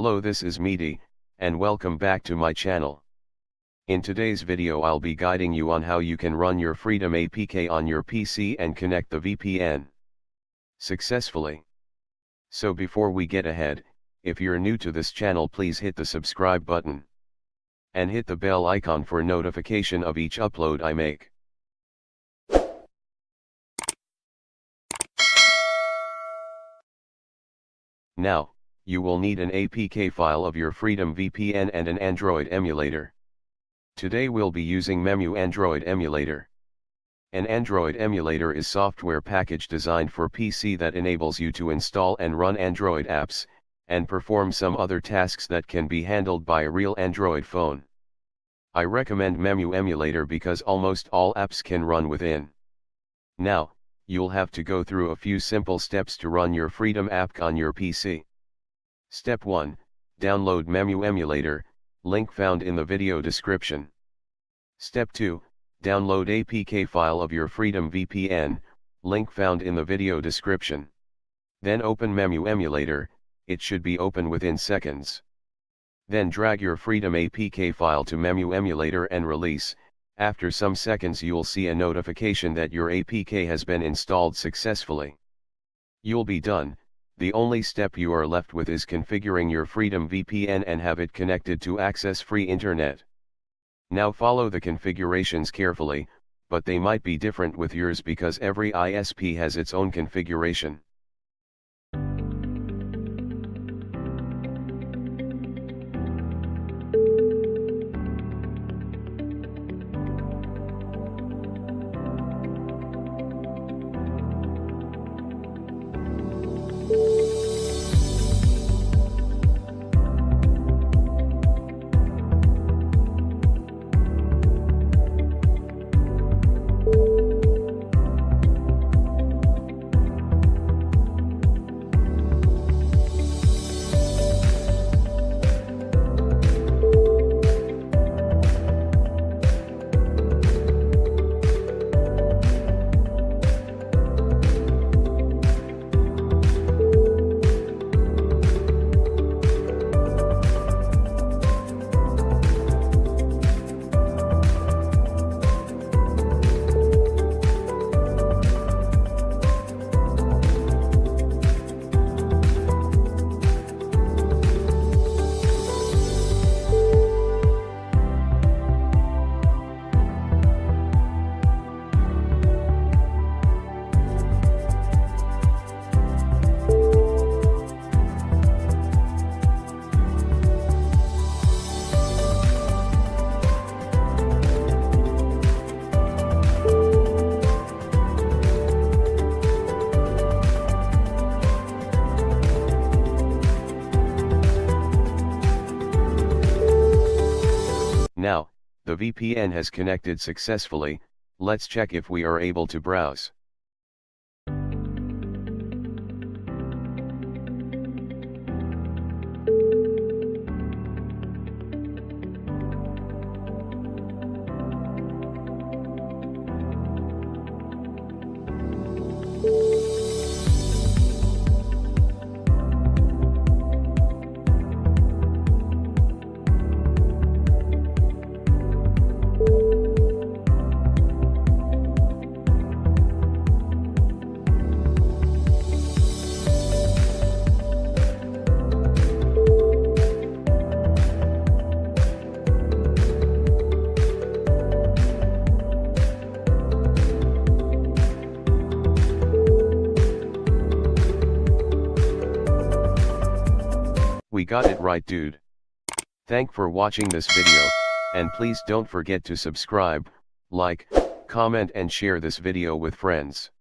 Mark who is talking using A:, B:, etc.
A: Hello, this is Meaty, and welcome back to my channel. In today's video I'll be guiding you on how you can run your Freedom APK on your PC and connect the VPN successfully. So before we get ahead, if you're new to this channel, please hit the subscribe button and hit the bell icon for notification of each upload I make. Now, you will need an APK file of your Freedom VPN and an Android emulator. Today we'll be using Memu Android emulator. An Android emulator is software package designed for PC that enables you to install and run Android apps, and perform some other tasks that can be handled by a real Android phone. I recommend Memu emulator because almost all apps can run within. Now, you'll have to go through a few simple steps to run your Freedom app on your PC. Step 1. Download Memu emulator, link found in the video description. Step 2. Download APK file of your Freedom VPN, link found in the video description. Then open Memu emulator, it should be open within seconds. Then drag your Freedom APK file to Memu emulator and release. After some seconds you'll see a notification that your APK has been installed successfully. You'll be done. The only step you are left with is configuring your Freedom VPN and have it connected to access free internet. Now follow the configurations carefully, but they might be different with yours because every ISP has its own configuration. Now, the VPN has connected successfully. Let's check if we are able to browse. We got it right, dude. Thanks for watching this video, and please don't forget to subscribe, like, comment and share this video with friends.